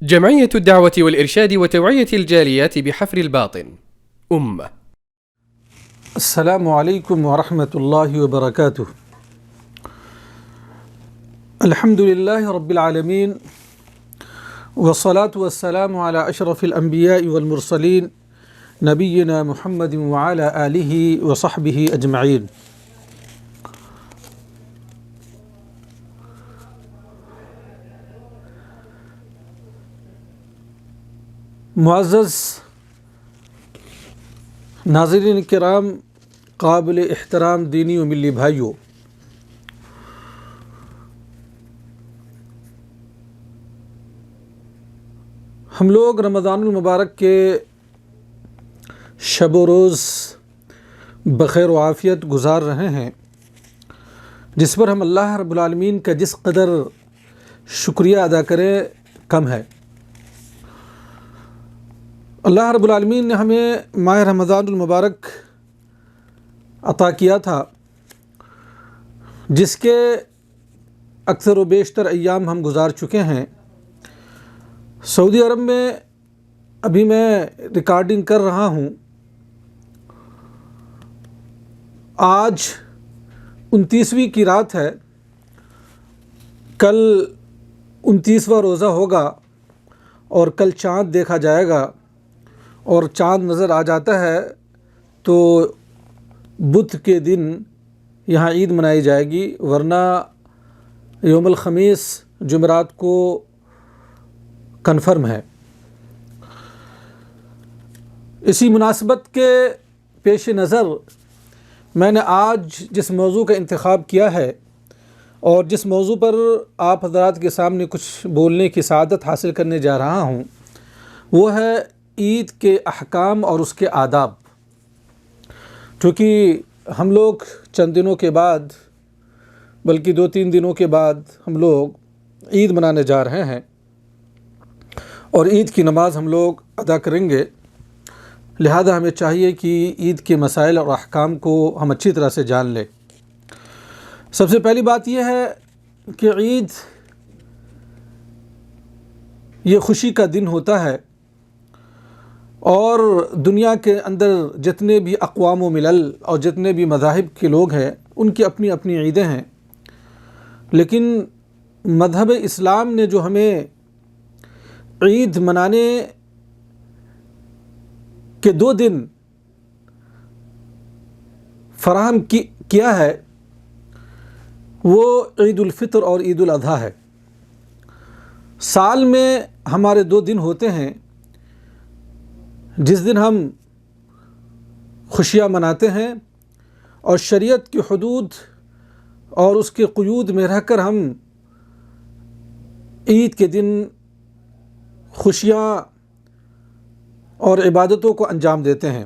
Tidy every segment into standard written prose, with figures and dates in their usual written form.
جمعية الدعوة والإرشاد وتوعية الجاليات بحفر الباطن أمة. السلام علیکم ورحمۃ اللہ وبرکاتہ. الحمد للہ رب العالمین والصلاة والسلام علی اشرف الانبیاء والمرسلین نبینا محمد وعلی آلہ وصحبہ اجمعین. معزز ناظرین کرام، قابل احترام دینی و ملی بھائیوں، ہم لوگ رمضان المبارک کے شب و روز بخیر و عافیت گزار رہے ہیں، جس پر ہم اللہ رب العالمین کا جس قدر شکریہ ادا کریں کم ہے. اللہ رب العالمین نے ہمیں ماہ رمضان المبارک عطا کیا تھا، جس کے اکثر و بیشتر ایام ہم گزار چکے ہیں. سعودی عرب میں ابھی میں ریکارڈنگ کر رہا ہوں. آج 29ویں کی رات ہے، کل 29واں روزہ ہوگا اور کل چاند دیکھا جائے گا، اور چاند نظر آ جاتا ہے تو بدھ کے دن یہاں عید منائی جائے گی، ورنہ یوم الخمیس جمعرات کو کنفرم ہے. اسی مناسبت کے پیش نظر میں نے آج جس موضوع کا انتخاب کیا ہے اور جس موضوع پر آپ حضرات کے سامنے کچھ بولنے کی سعادت حاصل کرنے جا رہا ہوں، وہ ہے عید کے احکام اور اس کے آداب. چونکہ ہم لوگ چند دنوں کے بعد، بلکہ 2-3 دنوں کے بعد ہم لوگ عید منانے جا رہے ہیں، اور عید کی نماز ہم لوگ ادا کریں گے. لہذا ہمیں چاہیے کہ عید کے مسائل اور احکام کو ہم اچھی طرح سے جان لیں. سب سے پہلی بات یہ ہے کہ عید یہ خوشی کا دن ہوتا ہے، اور دنیا کے اندر جتنے بھی اقوام و ملل اور جتنے بھی مذاہب کے لوگ ہیں ان کی اپنی اپنی عیدیں ہیں. لیکن مذہب اسلام نے جو ہمیں عید منانے کے 2 دن فراہم کیا ہے، وہ عید الفطر اور عید الاضحیٰ ہے. سال میں ہمارے 2 دن ہوتے ہیں جس دن ہم خوشیاں مناتے ہیں، اور شریعت کی حدود اور اس کے قیود میں رہ کر ہم عید کے دن خوشیاں اور عبادتوں کو انجام دیتے ہیں.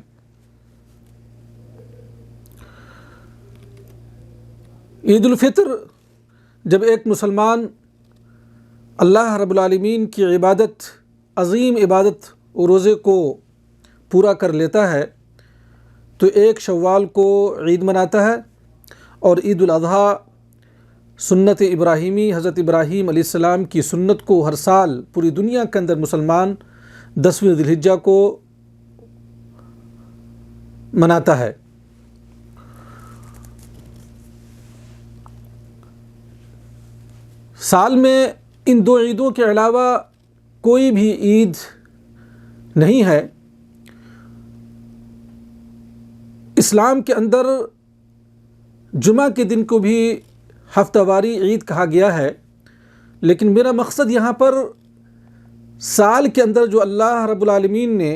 عید الفطر جب ایک مسلمان اللہ رب العالمین کی عبادت، عظیم عبادت و روزے کو پورا کر لیتا ہے تو 1 شوال کو عید مناتا ہے. اور عید الاضحیٰ سنت ابراہیمی، حضرت ابراہیم علیہ السلام کی سنت کو ہر سال پوری دنیا کے اندر مسلمان 10ویں ذی الحجہ کو مناتا ہے. سال میں ان 2 عیدوں کے علاوہ کوئی بھی عید نہیں ہے. اسلام کے اندر جمعہ کے دن کو بھی ہفتہ واری عید کہا گیا ہے، لیکن میرا مقصد یہاں پر سال کے اندر جو اللہ رب العالمین نے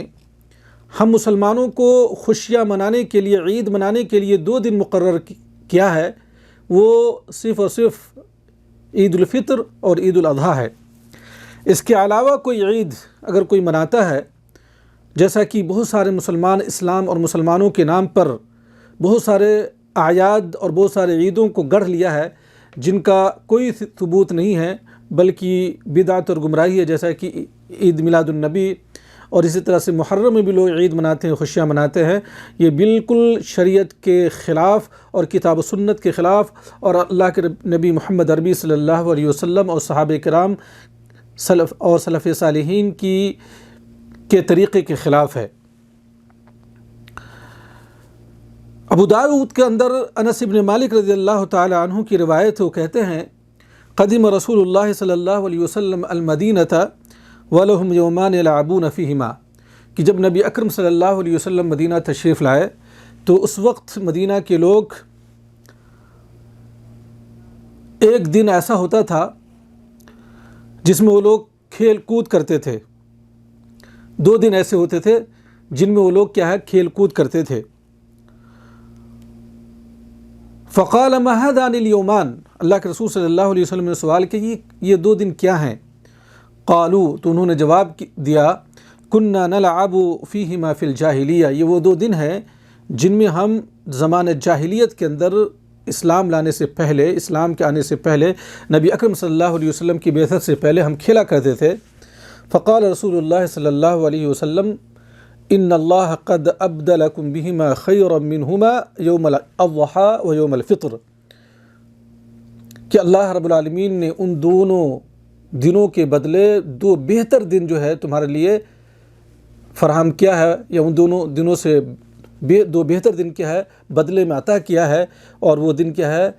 ہم مسلمانوں کو خوشیاں منانے کے لیے، عید منانے کے لیے 2 دن مقرر کیا ہے، وہ صرف اور صرف عید الفطر اور عید الاضحیٰ ہے. اس کے علاوہ کوئی عید اگر کوئی مناتا ہے، جیسا کہ بہت سارے مسلمان اسلام اور مسلمانوں کے نام پر بہت سارے اعیاد اور بہت سارے عیدوں کو گڑھ لیا ہے جن کا کوئی ثبوت نہیں ہے، بلکہ بدعت اور گمراہی ہے، جیسا کہ عید میلاد النبی، اور اسی طرح سے محرم میں بھی لوگ عید مناتے ہیں، خوشیاں مناتے ہیں. یہ بالکل شریعت کے خلاف اور کتاب و سنت کے خلاف اور اللہ کے نبی محمد عربی صلی اللہ علیہ وسلم اور صحابہ کرام سلف اور سلف صالحین کے طریقے کے خلاف ہے۔ ابو داؤد کے اندر انس بن مالک رضی اللہ تعالی عنہ کی روایت ہے، وہ کہتے ہیں قدم رسول اللہ صلی اللہ علیہ وسلم المدینۃ ولہم یومان یلعبون فیہما، کہ جب نبی اکرم صلی اللہ علیہ وسلم مدینہ تشریف لائے تو اس وقت مدینہ کے لوگ، ایک دن ایسا ہوتا تھا جس میں وہ لوگ کھیل کود کرتے تھے، 2 دن ایسے ہوتے تھے جن میں وہ لوگ کیا ہے کھیل کود کرتے تھے۔ فقال ما هذان اليومان، اللہ کے رسول صلی اللہ علیہ وسلم نے سوال کہ یہ 2 دن کیا ہیں؟ قالوا، تو انہوں نے جواب دیا كنا نلعب فيهما في الجاہلیہ، یہ وہ 2 دن ہیں جن میں ہم زمانہ جاہلیت کے اندر اسلام لانے سے پہلے، اسلام کے آنے سے پہلے، نبی اکرم صلی اللہ علیہ وسلم کی بعثت سے پہلے ہم کھیلا کرتے تھے۔ فقال رسول اللہ صلی اللہ علیہ وسلم ان اللہ قد ابدلکم بہما خیرا منہما یوم الاضحی و یوم الفطر، کہ اللہ رب العالمین نے ان دونوں دنوں کے بدلے 2 بہتر دن جو ہے تمہارے لیے فراہم کیا ہے، یا ان دونوں دنوں سے 2 بہتر دن کیا ہے بدلے میں عطا کیا ہے، اور وہ دن کیا ہے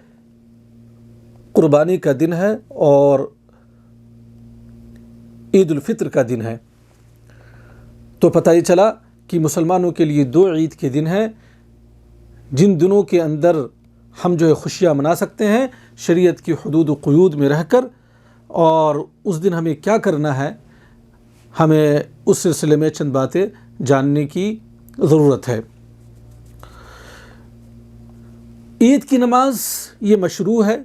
قربانی کا دن ہے اور عید الفطر کا دن ہے۔ تو پتہ ہی چلا کہ مسلمانوں کے لیے 2 عید کے دن ہیں جن دنوں کے اندر ہم جو ہے خوشیاں منا سکتے ہیں شریعت کی حدود و قیود میں رہ کر، اور اس دن ہمیں کیا کرنا ہے، ہمیں اس سلسلے میں چند باتیں جاننے کی ضرورت ہے۔ عید کی نماز یہ مشروع ہے،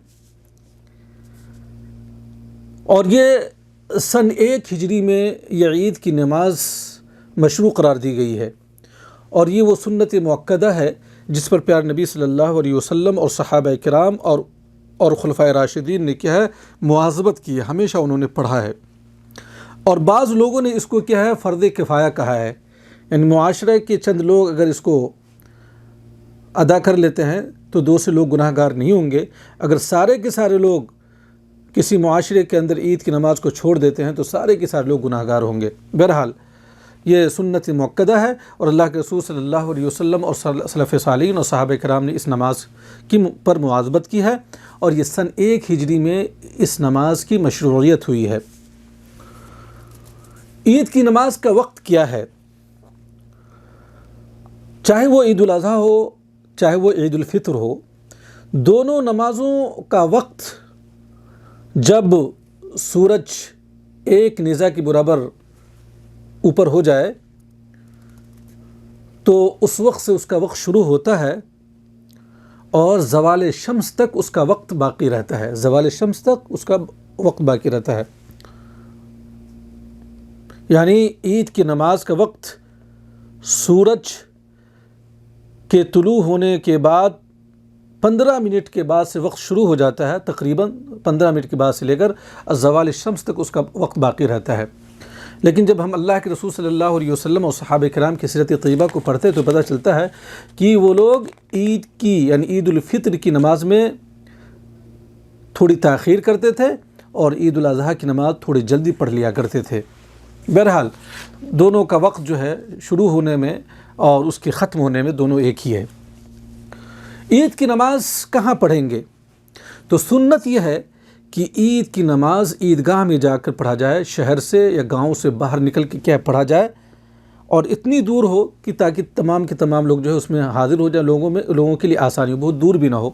اور یہ سن 1 ہجری میں یہ عید کی نماز مشروع قرار دی گئی ہے، اور یہ وہ سنت مؤکدہ ہے جس پر پیارے نبی صلی اللہ علیہ وسلم اور صحابہ کرام اور خلفائے راشدین نے کیا ہے مواظبت کی ہے، ہمیشہ انہوں نے پڑھا ہے۔ اور بعض لوگوں نے اس کو کیا ہے فرض کفایہ کہا ہے، یعنی معاشرے کے چند لوگ اگر اس کو ادا کر لیتے ہیں تو 2 سے لوگ گناہ گار نہیں ہوں گے، اگر سارے کے سارے لوگ کسی معاشرے کے اندر عید کی نماز کو چھوڑ دیتے ہیں تو سارے کے سارے لوگ گناہ گار ہوں گے۔ بہرحال یہ سنت مؤکدہ ہے، اور اللہ کے رسول صلی اللہ علیہ وسلم اور سلف صالحین اور صحابہ کرام نے اس نماز پر مواظبت کی ہے، اور یہ سن 1 ہجری میں اس نماز کی مشروعیت ہوئی ہے۔ عید کی نماز کا وقت کیا ہے؟ چاہے وہ عید الاضحیٰ ہو چاہے وہ عید الفطر ہو، دونوں نمازوں کا وقت جب سورج 1 نیزہ کے برابر اوپر ہو جائے تو اس وقت سے اس کا وقت شروع ہوتا ہے، اور زوال شمس تک اس کا وقت باقی رہتا ہے، زوال شمس تک اس کا وقت باقی رہتا ہے۔ یعنی عید کی نماز کا وقت سورج کے طلوع ہونے کے بعد 15 منٹ کے بعد سے وقت شروع ہو جاتا ہے، تقریباً 15 منٹ کے بعد سے لے کر زوال شمس تک اس کا وقت باقی رہتا ہے۔ لیکن جب ہم اللہ کے رسول صلی اللہ علیہ وسلم اور صحابہ کرام کی سیرت طیبہ کو پڑھتے تو پتہ چلتا ہے کہ وہ لوگ عید کی یعنی عید الفطر کی نماز میں تھوڑی تاخیر کرتے تھے، اور عید الاضحیٰ کی نماز تھوڑی جلدی پڑھ لیا کرتے تھے۔ بہرحال دونوں کا وقت جو ہے شروع ہونے میں اور اس کے ختم ہونے میں دونوں ایک ہی ہے۔ عید کی نماز کہاں پڑھیں گے؟ تو سنت یہ ہے کہ عید کی نماز عیدگاہ میں جا کر پڑھا جائے، شہر سے یا گاؤں سے باہر نکل کے کیا پڑھا جائے، اور اتنی دور ہو کہ تاکہ تمام کے تمام لوگ جو ہے اس میں حاضر ہو جائیں، لوگوں کے لیے آسانی ہو، بہت دور بھی نہ ہو۔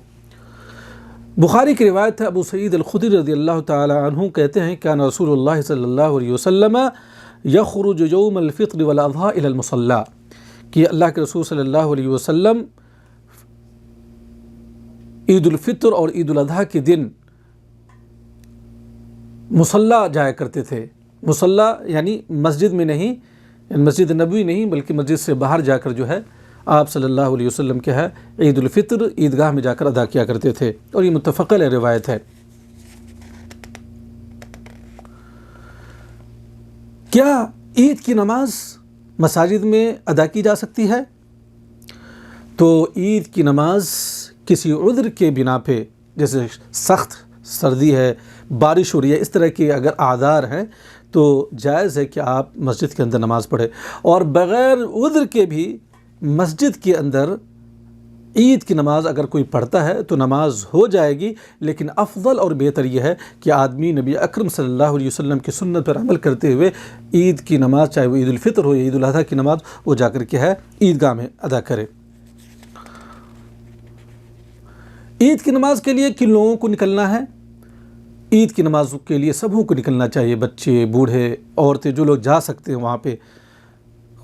بخاری کی روایت ہے، ابو سعید الخدری رضی اللہ تعالی عنہ کہتے ہیں کان رسول اللہ صلی اللہ علیہ وسلم یخرج یوم الفطر والاضحیٰ الی المصلی، کہ اللہ کے رسول صلی اللہ علیہ وسلم عید الفطر اور عید الاضحیٰ کے دن مصلی جایا کرتے تھے۔ مصلی یعنی مسجد میں نہیں، یعنی مسجد نبوی نہیں، بلکہ مسجد سے باہر جا کر جو ہے آپ صلی اللہ علیہ وسلم کیا ہے عید الفطر عیدگاہ میں جا کر ادا کیا کرتے تھے، اور یہ متفق علیہ روایت ہے۔ کیا عید کی نماز مساجد میں ادا کی جا سکتی ہے؟ تو عید کی نماز کسی عذر کے بنا پہ، جیسے سخت سردی ہے، بارش ہو رہی ہے، اس طرح کے اگر اعذار ہیں تو جائز ہے کہ آپ مسجد کے اندر نماز پڑھیں، اور بغیر عذر کے بھی مسجد کے اندر عید کی نماز اگر کوئی پڑھتا ہے تو نماز ہو جائے گی، لیکن افضل اور بہتر یہ ہے کہ آدمی نبی اکرم صلی اللہ علیہ وسلم کی سنت پر عمل کرتے ہوئے عید کی نماز، چاہے وہ عید الفطر ہو یا عید الاضحیٰ کی نماز، وہ جا کر کے ہے عیدگاہ میں ادا کرے۔ عید کی نماز کے لیے کن لوگوں کو نکلنا ہے؟ عید کی نماز کے لیے سبوں کو نکلنا چاہیے، بچے، بوڑھے، عورتیں، جو لوگ جا سکتے ہیں وہاں پہ۔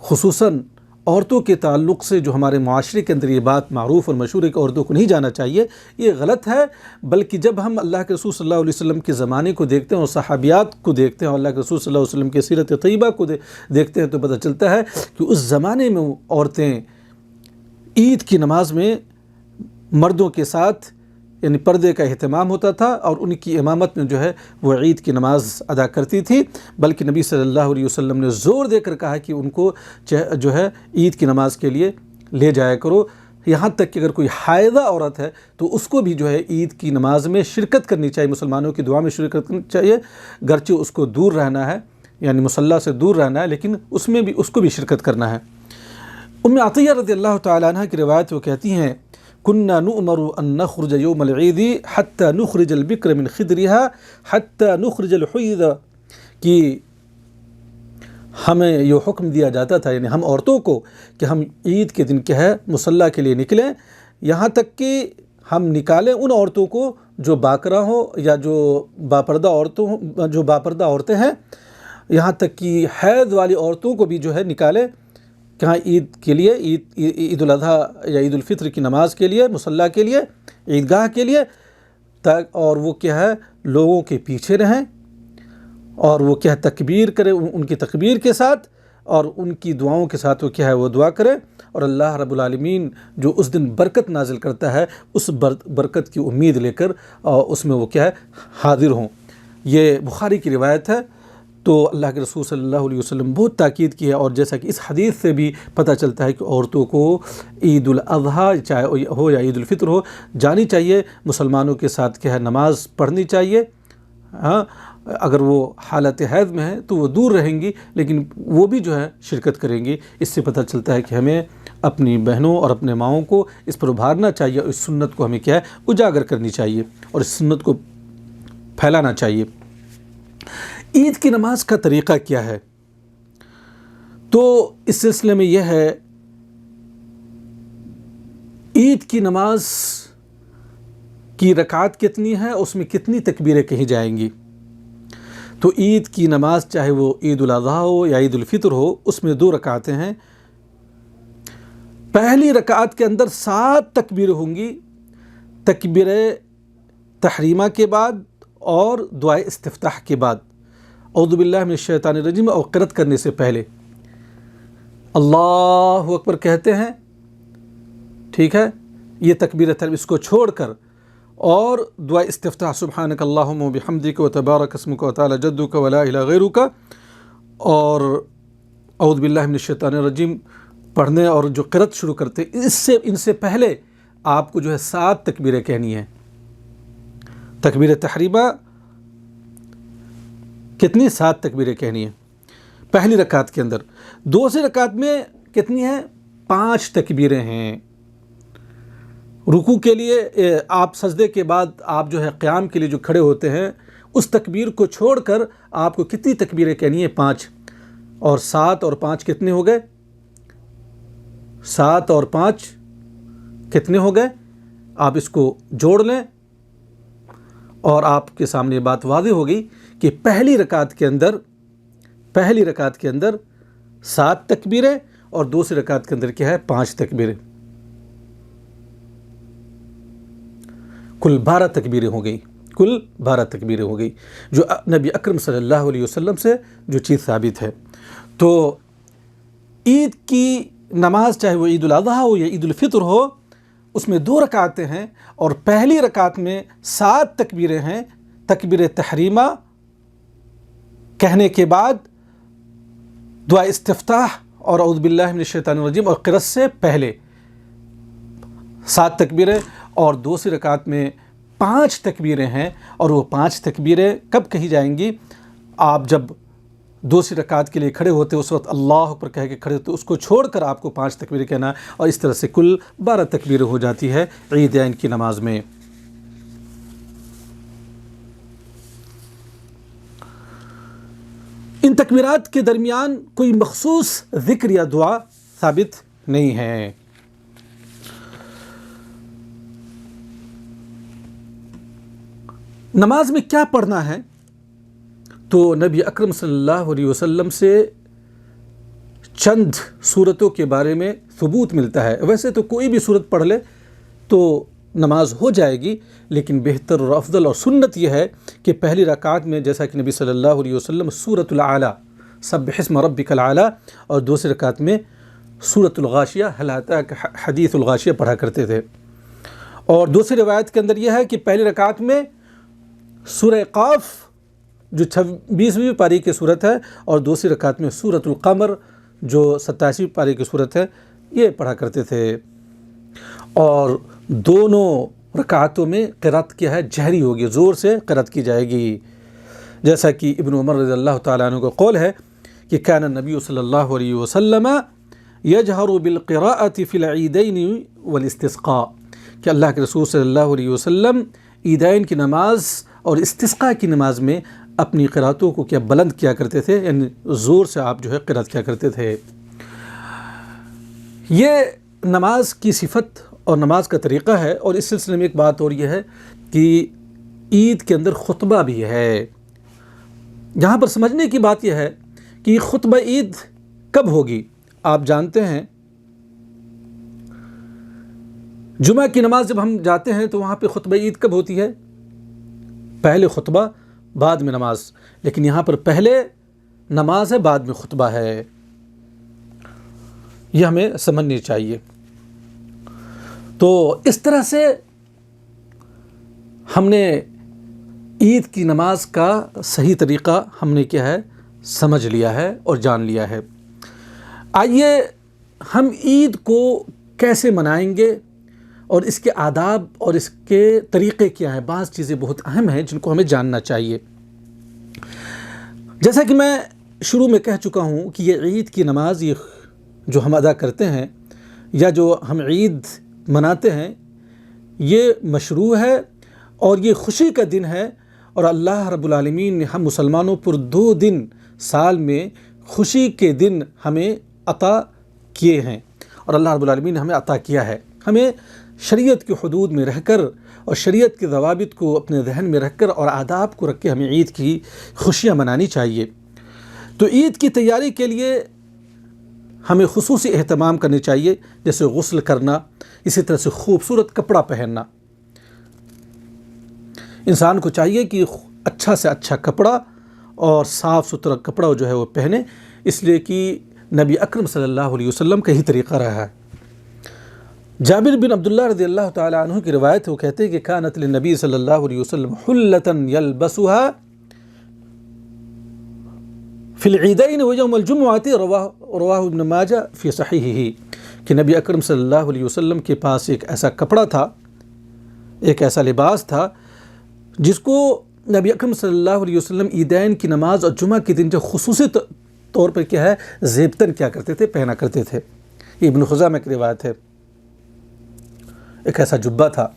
خصوصاً عورتوں کے تعلق سے جو ہمارے معاشرے کے اندر یہ بات معروف اور مشہور ہے کہ عورتوں کو نہیں جانا چاہیے، یہ غلط ہے۔ بلکہ جب ہم اللہ کے رسول صلی اللہ علیہ وسلم کے زمانے کو دیکھتے ہیں اور صحابیات کو دیکھتے ہیں اور اللہ کے رسول صلی اللہ علیہ وسلم کی سیرت طیبہ کو دیکھتے ہیں تو پتہ چلتا ہے کہ اس زمانے میں عورتیں عید کی نماز میں مردوں کے ساتھ یعنی پردے کا اہتمام ہوتا تھا، اور ان کی امامت میں جو ہے وہ عید کی نماز ادا کرتی تھی۔ بلکہ نبی صلی اللہ علیہ وسلم نے زور دے کر کہا کہ ان کو جو ہے عید کی نماز کے لیے لے جایا کرو، یہاں تک کہ اگر کوئی حائضہ عورت ہے تو اس کو بھی جو ہے عید کی نماز میں شرکت کرنی چاہیے، مسلمانوں کی دعا میں شرکت کرنی چاہیے، گرچہ اس کو دور رہنا ہے، یعنی مصلی سے دور رہنا ہے، لیکن اس میں بھی اس کو بھی شرکت کرنا ہے۔ ام عطیہ رضی اللہ تعالیٰ عنہ کی روایت وہ کہتی ہیں، كنا نؤمر ان نخرج يوم العید حتى نخرج البکر من خدرها حتى نخرج الحید، کہ ہمیں یہ حکم دیا جاتا تھا، یعنی ہم عورتوں کو، کہ ہم عید کے دن کیا ہے مصلی کے لیے نکلیں، یہاں تک کہ ہم نکالیں ان عورتوں کو جو باکرہ ہوں یا جو باپردہ عورتیں ہیں، یہاں تک کہ حیض والی عورتوں کو بھی جو ہے نکالیں، کہاں عید کے لیے، عید الاضحیٰ یا عید الفطر کی نماز کے لیے، مصلی کے لیے، عیدگاہ کے لیے، اور وہ کیا ہے لوگوں کے پیچھے رہیں، اور وہ کیا ہے تکبیر کرے ان کی تکبیر کے ساتھ، اور ان کی دعاؤں کے ساتھ وہ کیا ہے وہ دعا کرے، اور اللہ رب العالمین جو اس دن برکت نازل کرتا ہے اس برکت کی امید لے کر اس میں وہ کیا ہے حاضر ہوں۔ یہ بخاری کی روایت ہے۔ تو اللہ کے رسول صلی اللہ علیہ وسلم بہت تاکید کی ہے، اور جیسا کہ اس حدیث سے بھی پتہ چلتا ہے کہ عورتوں کو عید الاضحیٰ چاہے ہو یا عید الفطر ہو جانی چاہیے، مسلمانوں کے ساتھ کیا ہے نماز پڑھنی چاہیے۔ ہاں اگر وہ حالت حیض میں ہیں تو وہ دور رہیں گی، لیکن وہ بھی جو ہے شرکت کریں گی۔ اس سے پتہ چلتا ہے کہ ہمیں اپنی بہنوں اور اپنے ماؤں کو اس پر ابھارنا چاہیے، اور اس سنت کو ہمیں کیا ہے اجاگر کرنی چاہیے، اور اس سنت کو پھیلانا چاہیے۔ عید کی نماز کا طریقہ کیا ہے؟ تو اس سلسلے میں یہ ہے، عید کی نماز کی رکعت کتنی ہے، اس میں کتنی تکبیریں کہی جائیں گی؟ تو عید کی نماز چاہے وہ عید الاضحیٰ ہو یا عید الفطر ہو، اس میں 2 رکعتیں ہیں۔ پہلی رکعت کے اندر 7 تکبیریں ہوں گی، تکبیر تحریمہ کے بعد اور دعائے استفتاح کے بعد، اعوذ باللہ من الشیطان الرجیم، اور قرأت کرنے سے پہلے اللہ اکبر کہتے ہیں، ٹھیک ہے، یہ تکبیر تحریم اس کو چھوڑ کر، اور دعا استفتاح سبحانک اللہم و بحمدک و تبارک اسمک و تعالی جدک و لا الہ غیرک، اور اعوذ باللہ من الشیطان الرجیم پڑھنے اور جو قرأت شروع کرتے ان سے پہلے آپ کو جو ہے 7 تکبیریں کہنی ہیں۔ تکبیر تحریمہ کتنی؟ 7 تکبیریں کہنی ہیں پہلی رکعت کے اندر۔ دوسری رکعت میں کتنی ہیں؟ 5 تکبیریں ہیں۔ رکوع کے لیے آپ سجدے کے بعد آپ جو ہے قیام کے لیے جو کھڑے ہوتے ہیں، اس تکبیر کو چھوڑ کر آپ کو کتنی تکبیریں کہنی ہیں؟ 5، اور 7 اور 5 کتنے ہو گئے؟ 7 اور 5 کتنے ہو گئے؟ آپ اس کو جوڑ لیں، اور آپ کے سامنے یہ بات واضح ہوگی کہ پہلی رکعت کے اندر 7 تکبیریں، اور دوسری رکعت کے اندر کیا ہے 5 تکبیریں، کل 12 تکبیریں ہو گئی، جو نبی اکرم صلی اللہ علیہ وسلم سے جو چیز ثابت ہے۔ تو عید کی نماز چاہے وہ عید الاضحیٰ ہو یا عید الفطر ہو، اس میں 2 رکعتیں ہیں، اور پہلی رکعت میں 7 تکبیریں ہیں، تکبیر تحریمہ کہنے کے بعد دعا استفتاح اور اعوذ باللہ من الشیطان الرجیم اور قرأت سے پہلے 7 تکبیریں، اور دوسری رکعت میں 5 تکبیریں ہیں، اور وہ 5 تکبیریں کب کہی جائیں گی؟ آپ جب دوسری رکعت کے لیے کھڑے ہوتے اس وقت اللہ اکبر کہہ کے کھڑے ہوتے، اس کو چھوڑ کر آپ کو 5 تکبیریں کہنا، اور اس طرح سے کل 12 تکبیریں ہو جاتی ہے عیدین کی نماز میں۔ ان تکبیرات کے درمیان کوئی مخصوص ذکر یا دعا ثابت نہیں ہے۔ نماز میں کیا پڑھنا ہے؟ تو نبی اکرم صلی اللہ علیہ وسلم سے چند صورتوں کے بارے میں ثبوت ملتا ہے۔ ویسے تو کوئی بھی صورت پڑھ لے تو نماز ہو جائے گی، لیکن بہتر اور افضل اور سنت یہ ہے کہ پہلی رکعت میں جیسا کہ نبی صلی اللہ علیہ وسلم سورۃ الاعلیٰ سبح اسم ربک الاعلیٰ، اور دوسری رکعت میں سورۃ الغاشیہ هل اتاک حدیث الغاشیہ پڑھا کرتے تھے۔ اور دوسری روایت کے اندر یہ ہے کہ پہلی رکعت میں سورہ قاف جو 26ویں پاری کی صورت ہے، اور دوسری رکعت میں سورۃ القمر جو 27ویں پاری کی صورت ہے، یہ پڑھا کرتے تھے۔ اور دونوں رکعتوں میں قرأت کیا ہے؟ جہری ہوگی، زور سے قرأت کی جائے گی، جیسا کہ ابن عمر رضی اللہ تعالیٰ عنہ کا قول ہے کہ کان النبی صلی اللہ علیہ وسلم یجہر بالقراءۃ فی العیدین والاستسقاء، کہ اللہ کے رسول صلی اللہ علیہ وسلم عیدین کی نماز اور استسقاء کی نماز میں اپنی قرأتوں کو کیا بلند کیا کرتے تھے، یعنی زور سے آپ جو ہے قرأت کیا کرتے تھے۔ یہ نماز کی صفت اور نماز کا طریقہ ہے۔ اور اس سلسلے میں ایک بات اور یہ ہے کہ عید کے اندر خطبہ بھی ہے۔ یہاں پر سمجھنے کی بات یہ ہے کہ خطبہ عید کب ہوگی؟ آپ جانتے ہیں جمعہ کی نماز جب ہم جاتے ہیں تو وہاں پہ خطبہ عید کب ہوتی ہے؟ پہلے خطبہ بعد میں نماز، لیکن یہاں پر پہلے نماز ہے بعد میں خطبہ ہے، یہ ہمیں سمجھنی چاہیے۔ تو اس طرح سے ہم نے عید کی نماز کا صحیح طریقہ ہم نے کیا ہے؟ سمجھ لیا ہے اور جان لیا ہے۔ آئیے ہم عید کو کیسے منائیں گے اور اس کے آداب اور اس کے طریقے کیا ہیں؟ بعض چیزیں بہت اہم ہیں جن کو ہمیں جاننا چاہیے۔ جیسا کہ میں شروع میں کہہ چکا ہوں کہ یہ عید کی نماز یہ جو ہم ادا کرتے ہیں یا جو ہم عید مناتے ہیں، یہ مشروع ہے اور یہ خوشی کا دن ہے، اور اللہ رب العالمین نے ہم مسلمانوں پر 2 دن سال میں خوشی کے دن ہمیں عطا کیے ہیں، اور اللہ رب العالمین نے ہمیں عطا کیا ہے۔ ہمیں شریعت کی حدود میں رہ کر اور شریعت کے ضوابط کو اپنے ذہن میں رکھ کر اور آداب کو رکھ کے ہمیں عید کی خوشیاں منانی چاہیے۔ تو عید کی تیاری کے لیے ہمیں خصوصی اہتمام کرنی چاہیے، جیسے غسل کرنا، اسی طرح سے خوبصورت کپڑا پہننا۔ انسان کو چاہیے کہ اچھا سے اچھا کپڑا اور صاف ستھرا کپڑا جو ہے وہ پہنے، اس لیے کہ نبی اکرم صلی اللہ علیہ وسلم کا ہی طریقہ رہا ہے۔ جابر بن عبداللہ رضی اللہ تعالیٰ عنہ کی روایت ہے، وہ کہتے ہیں کہ کانت للنبی صلی اللہ علیہ وسلم حلۃ یلبسها فی العیدین ویوم الجمعۃ، رواہ ابن ماجہ فی صحیحہ، کہ نبی اکرم صلی اللہ علیہ وسلم کے پاس ایک ایسا کپڑا تھا، ایک ایسا لباس تھا جس کو نبی اکرم صلی اللہ علیہ وسلم عیدین کی نماز اور جمعہ کے دن جو خصوصی طور پر کیا ہے زیبتن کیا کرتے تھے، پہنا کرتے تھے۔ یہ ابن خزیمہ کی روایت ہے، ایک ایسا جبہ تھا۔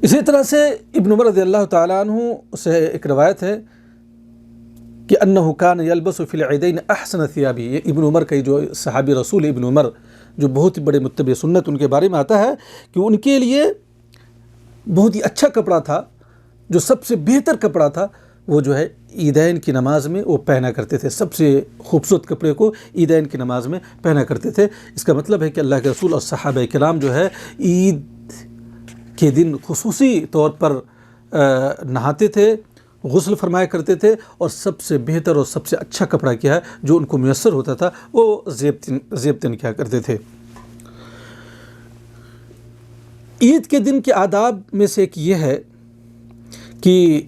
اسی طرح سے ابن عمر رضی اللہ تعالیٰ عنہ سے ایک روایت ہے کہ انہ کان یلبس فی العیدین احسن ثیابہ، یہ ابن عمر کا جو صحابی رسول ابن عمر جو بہت ہی بڑے متبع سنت، ان کے بارے میں آتا ہے کہ ان کے لیے بہت ہی اچھا کپڑا تھا، جو سب سے بہتر کپڑا تھا، وہ جو ہے عیدین کی نماز میں وہ پہنا کرتے تھے، سب سے خوبصورت کپڑے کو عیدین کی نماز میں پہنا کرتے تھے۔ اس کا مطلب ہے کہ اللہ کے رسول اور صحابہ کرام جو ہے عید کے دن خصوصی طور پر نہاتے تھے، غسل فرمایا کرتے تھے، اور سب سے بہتر اور سب سے اچھا کپڑا کیا ہے جو ان کو میسر ہوتا تھا وہ زیبتن کیا کرتے تھے۔ عید کے دن کے آداب میں سے ایک یہ ہے کہ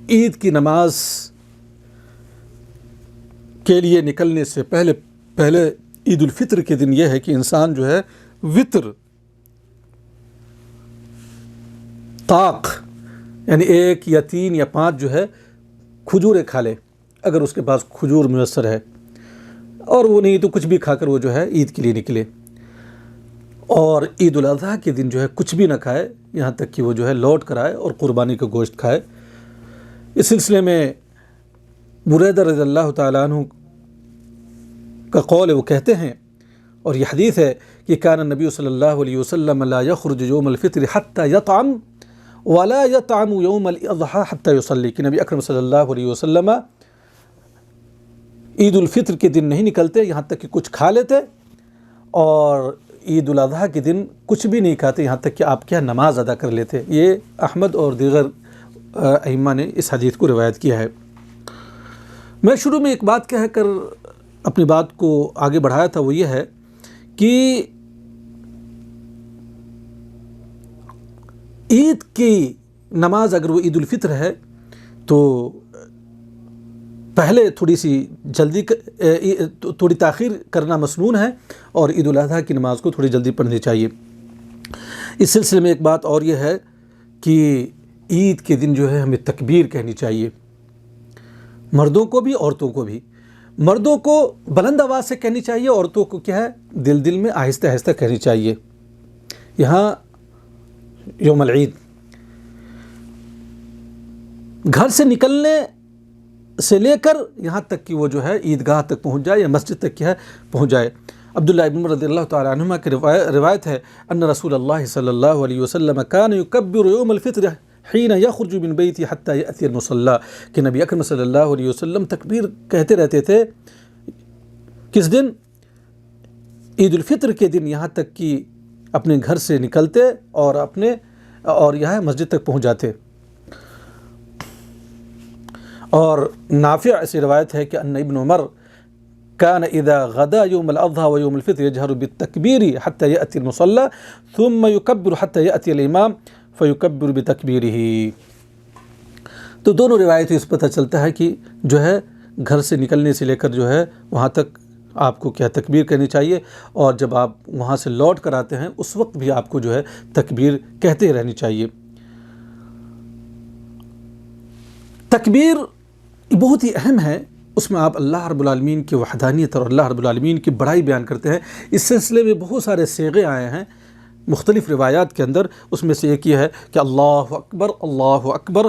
عید کی نماز کے لیے نکلنے سے پہلے عید الفطر کے دن یہ ہے کہ انسان جو ہے وطر طاق یعنی 1 یا 3 یا 5 جو ہے کھجوریں کھا لے، اگر اس کے پاس کھجور میسر ہے، اور وہ نہیں تو کچھ بھی کھا کر وہ جو ہے عید کے لیے نکلے، اور عید الاضحیٰ کے دن جو ہے کچھ بھی نہ کھائے یہاں تک کہ وہ جو ہے لوٹ کر آئے اور قربانی کا گوشت کھائے۔ اس سلسلے میں بریدہ رضی اللہ تعالیٰ عنہ کا قول ہے، وہ کہتے ہیں، اور یہ حدیث ہے کہ کان النبی صلی اللہ علیہ وسلم لا یخرج یوم الفطر حتی یطعم ولا یطعم یوم الاضحیٰ حتی یصلی، کہ نبی اکرم صلی اللہ علیہ وسلم عید الفطر کے دن نہیں نکلتے یہاں تک کہ کچھ کھا لیتے، اور عید الاضحیٰ کے دن کچھ بھی نہیں کھاتے یہاں تک کہ آپ کیا نماز ادا کر لیتے۔ یہ احمد اور دیگر ائمہ نے اس حدیث کو روایت کیا ہے۔ میں شروع میں ایک بات کہہ کر اپنی بات کو آگے بڑھایا تھا، وہ یہ ہے کہ عید کی نماز اگر وہ عید الفطر ہے تو پہلے تھوڑی سی جلدی تھوڑی تاخیر کرنا مسنون ہے، اور عید الاضحیٰ کی نماز کو تھوڑی جلدی پڑھنی چاہیے۔ اس سلسلے میں ایک بات اور یہ ہے کہ عید کے دن جو ہے ہمیں تکبیر کہنی چاہیے، مردوں کو بھی عورتوں کو بھی۔ مردوں کو بلند آواز سے کہنی چاہیے، عورتوں کو کیا ہے دل دل میں آہستہ آہستہ کہنی چاہیے۔ یہاں یوم العید گھر سے نکلنے سے لے کر یہاں تک کہ وہ جو ہے عیدگاہ تک پہنچ جائے یا مسجد تک کیا ہے پہنچ جائے۔ عبداللہ ابن عمر رضی اللہ تعالیٰ عنہما کی روایت ہے ان رسول اللہ صلی اللہ علیہ وسلم کان یکبر یوم الفطر حین یخرج من بیتی حتی یأتی المصلی، کہ نبی اکرم صلی اللہ علیہ وسلم تکبیر کہتے رہتے تھے کس دن؟ عید الفطر کے دن، یہاں تک کہ اپنے گھر سے نکلتے اور یہاں مسجد تک پہنچ جاتے۔ اور نافع سے روایت ہے کہ ان ابن عمر كان اذا غدا يوم الاضحى ويوم الفطر يجهر بالتكبير حتى ياتي المصلى ثم يكبر حتى ياتي الامام فيكبر بتكبيره۔ تو دونوں روایتیں اس پتہ چلتا ہے کہ جو ہے گھر سے نکلنے سے لے کر جو ہے وہاں تک آپ کو کیا تکبیر کرنی چاہیے، اور جب آپ وہاں سے لوٹ کر آتے ہیں اس وقت بھی آپ کو جو ہے تکبیر کہتے رہنی چاہیے۔ تکبیر بہت ہی اہم ہے، اس میں آپ اللہ رب العالمین کی وحدانیت اور اللہ رب العالمین کی بڑائی بیان کرتے ہیں۔ اس سلسلے میں بہت سارے صیغے آئے ہیں مختلف روایات کے اندر، اس میں سے ایک یہ ہے کہ اللہ اکبر اللہ اکبر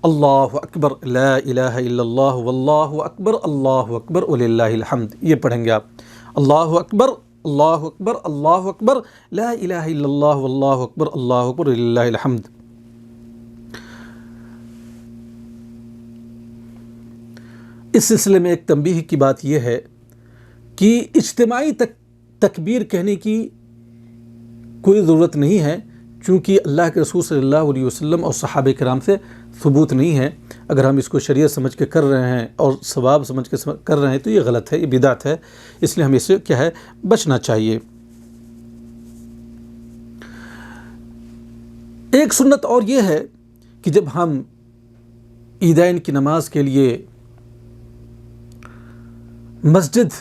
اللہ اکبر لا الہ الا اللہ واللہ اکبر اللہ اکبر وللہ الحمد، یہ پڑھیں گے آپ، اللہ اکبر اللہ اکبر اللہ اکبر لا الہ الا اللہ واللہ اکبر اللہ اکبر وللہ الحمد۔ اس سلسلے میں ایک تنبیہ کی بات یہ ہے کہ اجتماعی تکبیر کہنے کی کوئی ضرورت نہیں ہے، چونکہ اللہ کے رسول صلی اللہ علیہ وسلم اور صحابہ کرام سے ثبوت نہیں ہے۔ اگر ہم اس کو شریعت سمجھ کے کر رہے ہیں اور ثواب سمجھ کے کر رہے ہیں تو یہ غلط ہے، یہ بدعت ہے، اس لیے ہمیں اس سے کیا ہے بچنا چاہیے۔ ایک سنت اور یہ ہے کہ جب ہم عیدین کی نماز کے لیے مسجد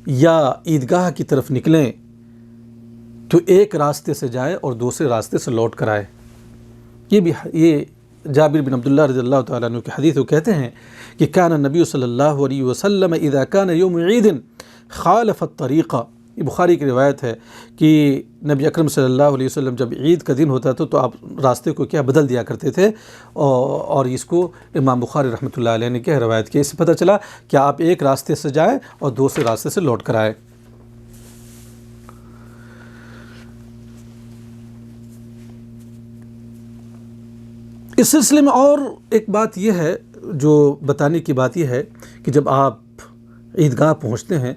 یا عیدگاہ کی طرف نکلیں تو ایک راستے سے جائے اور دوسرے راستے سے لوٹ کر آئے۔ یہ جابر بن عبداللہ رضی اللہ تعالیٰ عنہ کی حدیث وہ کہتے ہیں کہ کان النبی صلی اللہ علیہ وسلم اذا کان یوم عید خالف الطریقہ، یہ بخاری کی روایت ہے کہ نبی اکرم صلی اللہ علیہ وسلم جب عید کا دن ہوتا تھا تو آپ راستے کو کیا بدل دیا کرتے تھے، اور اس کو امام بخاری رحمۃ اللہ علیہ نے کیا روایت کی۔ اس سے پتہ چلا کہ آپ ایک راستے سے جائیں اور دوسرے راستے سے لوٹ کر آئے۔ اس سلسلے میں اور ایک بات یہ ہے جو بتانے کی بات یہ ہے کہ جب آپ عیدگاہ پہنچتے ہیں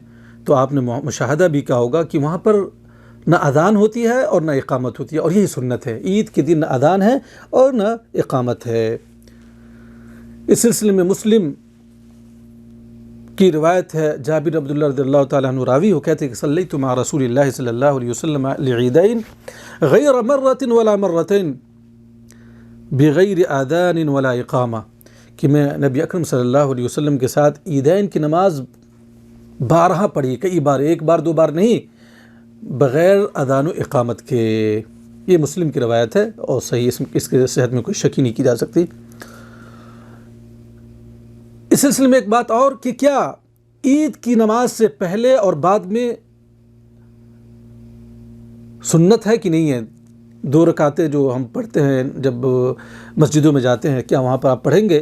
تو آپ نے مشاہدہ بھی کیا ہوگا کہ وہاں پر نہ اذان ہوتی ہے اور نہ اقامت ہوتی ہے، اور یہی سنت ہے، عید کے دن نہ اذان ہے اور نہ اقامت ہے۔ اس سلسلے میں مسلم کی روایت ہے، جابر عبداللہ رضی اللہ تعالیٰ عنہ راوی، وہ کہتے ہیں کہ صلیت مع رسول اللہ صلی اللہ علیہ وسلم لعیدین غیر مرۃ ولا مرتین بغیر آذان ولا اقامہ، کہ میں نبی اکرم صلی اللہ علیہ وسلم کے ساتھ عیدین کی نماز بارہا پڑھی، کئی بار، ایک بار دو بار نہیں، بغیر اذان و اقامت کے۔ یہ مسلم کی روایت ہے اور صحیح، اس کے صحت میں کوئی شک ہی نہیں کی جا سکتی۔ اس سلسلے میں ایک بات اور کہ کیا عید کی نماز سے پہلے اور بعد میں سنت ہے کہ نہیں ہے؟ 2 رکعتیں جو ہم پڑھتے ہیں جب مسجدوں میں جاتے ہیں، کیا وہاں پر آپ پڑھیں گے؟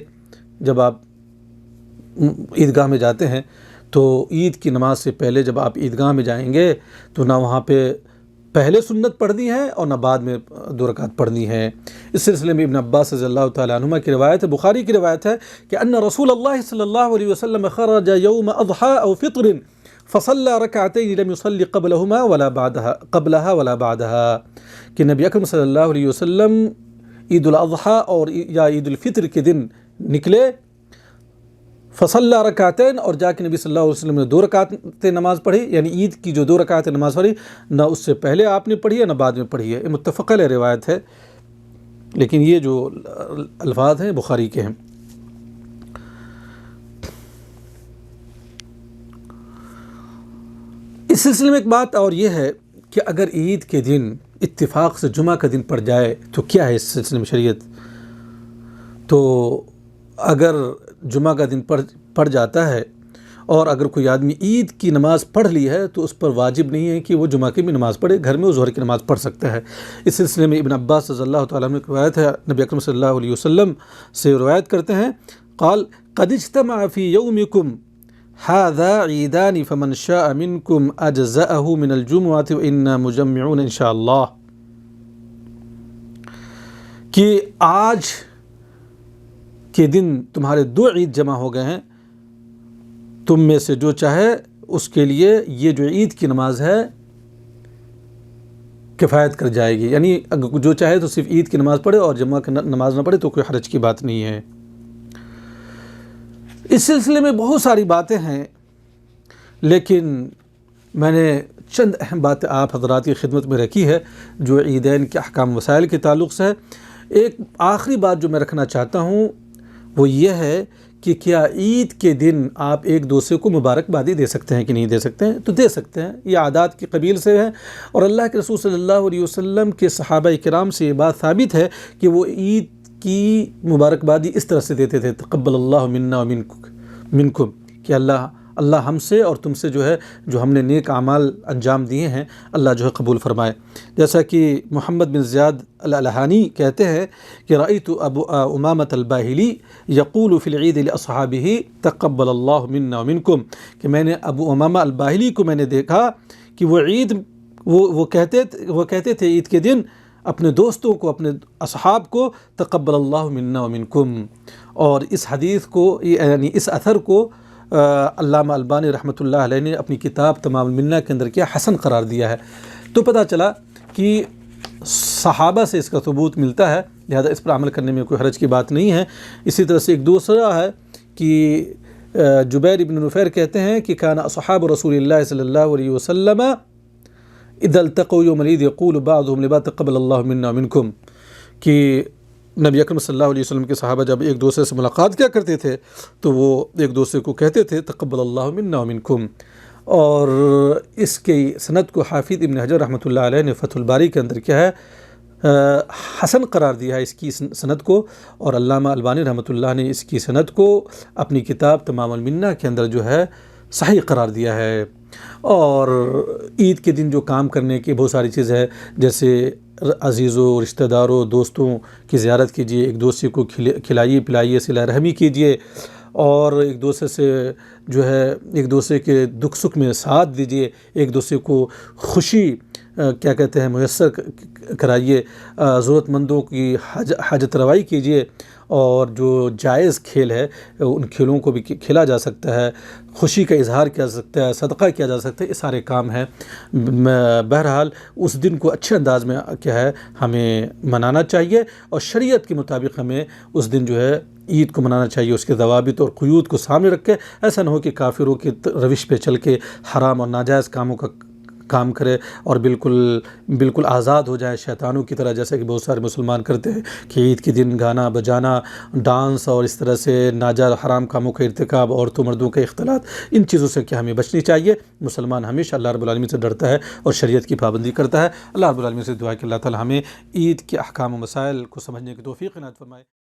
جب آپ عیدگاہ میں جاتے ہیں تو عید کی نماز سے پہلے جب آپ عیدگاہ میں جائیں گے تو نہ وہاں پہ پہلے سنت پڑھنی ہے اور نہ بعد میں 2 رکعت پڑھنی ہے۔ اس سلسلے میں ابن عباس رضی اللہ تعالیٰ عنہما کی روایت ہے، بخاری کی روایت ہے کہ ان رسول اللہ صلی اللہ علیہ وسلم خرج یوم اضحى او فطر فصلى ركعتين لم يصلي قبلهما ولا بعدها، کہ نبی اکرم صلی اللہ علیہ وسلم عید الاضحیٰ اور یا عید الفطر کے دن نکلے، فصلى رکعتین، اور جا کے نبی صلی اللہ علیہ وسلم نے 2 رکعتیں نماز پڑھی، یعنی عید کی جو 2 رکعتیں نماز پڑھی نہ اس سے پہلے آپ نے پڑھی ہے نہ بعد میں پڑھی ہے۔ یہ متفق علیہ روایت ہے، لیکن یہ جو الفاظ ہیں بخاری کے ہیں۔ اس سلسلے میں ایک بات اور یہ ہے کہ اگر عید کے دن اتفاق سے جمعہ کا دن پڑ جائے تو کیا ہے اس سلسلے میں شریعت؟ تو اگر جمعہ کا دن پڑ جاتا ہے اور اگر کوئی آدمی عید کی نماز پڑھ لی ہے تو اس پر واجب نہیں ہے کہ وہ جمعہ کی بھی نماز پڑھے، گھر میں وہ ظہر کی نماز پڑھ سکتا ہے۔ اس سلسلے میں ابن عباس رضی اللہ تعالیٰ عنہ کی روایت ہے، نبی اکرم صلی اللہ علیہ وسلم سے روایت کرتے ہیں، قال قد اجتمع فی یومکم هذا عیدان فمن شاء منکم اجزأه من الجمعة وإنا مجمعون انشاءاللہ، کہ آج کے دن تمہارے 2 عید جمع ہو گئے ہیں، تم میں سے جو چاہے اس کے لیے یہ جو عید کی نماز ہے کفایت کر جائے گی، یعنی اگر جو چاہے تو صرف عید کی نماز پڑھے اور جمعہ کی نماز نہ پڑھے تو کوئی حرج کی بات نہیں ہے۔ اس سلسلے میں بہت ساری باتیں ہیں، لیکن میں نے چند اہم باتیں آپ حضرات کی خدمت میں رکھی ہے جو عیدین کے احکام وسائل کے تعلق سے ہے۔ ایک آخری بات جو میں رکھنا چاہتا ہوں وہ یہ ہے کہ کیا عید کے دن آپ ایک دوسرے کو مبارکبادی دے سکتے ہیں کہ نہیں دے سکتے ہیں؟ تو دے سکتے ہیں، یہ عادات کی قبیل سے ہے، اور اللہ کے رسول صلی اللہ علیہ وسلم کے صحابہ کرام سے یہ بات ثابت ہے کہ وہ عید کی مبارکبادی اس طرح سے دیتے تھے، تقبل اللہ منا منکم، کہ اللہ ہم سے اور تم سے جو ہم نے نیک اعمال انجام دیے ہیں اللہ قبول فرمائے۔ جیسا کہ محمد بن زیاد الالحانی کہتے ہیں کہ رأیت ابو امامۃ الباہلی یقول فی العید لاصحابہ تقبل اللہ منا ومنکم، کہ میں نے ابو امامہ الباہلی کو میں نے دیکھا کہ وہ کہتے تھے عید کے دن اپنے دوستوں کو، اپنے اصحاب کو تقبل اللہ منا ومنکم، اور اس حدیث کو یعنی اس اثر کو علامہ البانی رحمۃ اللہ علیہ نے اپنی کتاب تمام المنہ کے اندر کیا حسن قرار دیا ہے۔ تو پتہ چلا کہ صحابہ سے اس کا ثبوت ملتا ہے، لہذا اس پر عمل کرنے میں کوئی حرج کی بات نہیں ہے۔ اسی طرح سے ایک دوسرا ہے کہ جبیر بن نفیر کہتے ہیں کہ کان اصحاب رسول اللہ صلی اللہ علیہ وسلم اذا التقوا یوم العید یقول بعضهم لبعض تقبل اللہ منا ومنکم، کہ نبی اکرم صلی اللہ علیہ وسلم کے صحابہ جب ایک دوسرے سے ملاقات کیا کرتے تھے تو وہ ایک دوسرے کو کہتے تھے تقبل اللہ منا ومنکم، اور اس کی سند کو حافظ ابن حجر رحمۃ اللہ علیہ نے فتح الباری کے اندر کیا ہے حسن قرار دیا ہے اس کی سند کو، اور علامہ البانی رحمۃ اللہ نے اس کی سند کو اپنی کتاب تمام المنہ کے اندر صحیح قرار دیا ہے۔ اور عید کے دن جو کام کرنے کی بہت ساری چیزیں ہے، جیسے عزیزوں، رشتہ داروں، دوستوں کی زیارت کیجیے، ایک دوسرے کو کھلائیے پلائیے، صلہ رحمی کیجیے، اور ایک دوسرے سے ایک دوسرے کے دکھ سکھ میں ساتھ دیجیے، ایک دوسرے کو خوشی میسر کرائیے، ضرورت مندوں کی حاجت روائی کیجیے، اور جو جائز کھیل ہے ان کھیلوں کو بھی کھیلا جا سکتا ہے، خوشی کا اظہار کیا جا سکتا ہے، صدقہ کیا جا سکتا ہے، یہ سارے کام ہیں۔ بہرحال اس دن کو اچھے انداز میں ہمیں منانا چاہیے، اور شریعت کے مطابق ہمیں اس دن عید کو منانا چاہیے، اس کے ضوابط اور قیود کو سامنے رکھ کے، ایسا نہ ہو کہ کافروں کی روش پہ چل کے حرام اور ناجائز کاموں کا کام کرے اور بالکل آزاد ہو جائے شیطانوں کی طرح، جیسے کہ بہت سارے مسلمان کرتے ہیں کہ عید کے دن گانا بجانا، ڈانس اور اس طرح سے ناجائز حرام کاموں کا ارتکاب، عورتوں مردوں کے اختلاط، ان چیزوں سے کیا ہمیں بچنی چاہیے۔ مسلمان ہمیشہ اللہ رب العالمین سے ڈرتا ہے اور شریعت کی پابندی کرتا ہے۔ اللہ رب العالمین سے دعا ہے کہ اللہ تعالی ہمیں عید کے احکام و مسائل کو سمجھنے کی توفیق عنایت فرمائے۔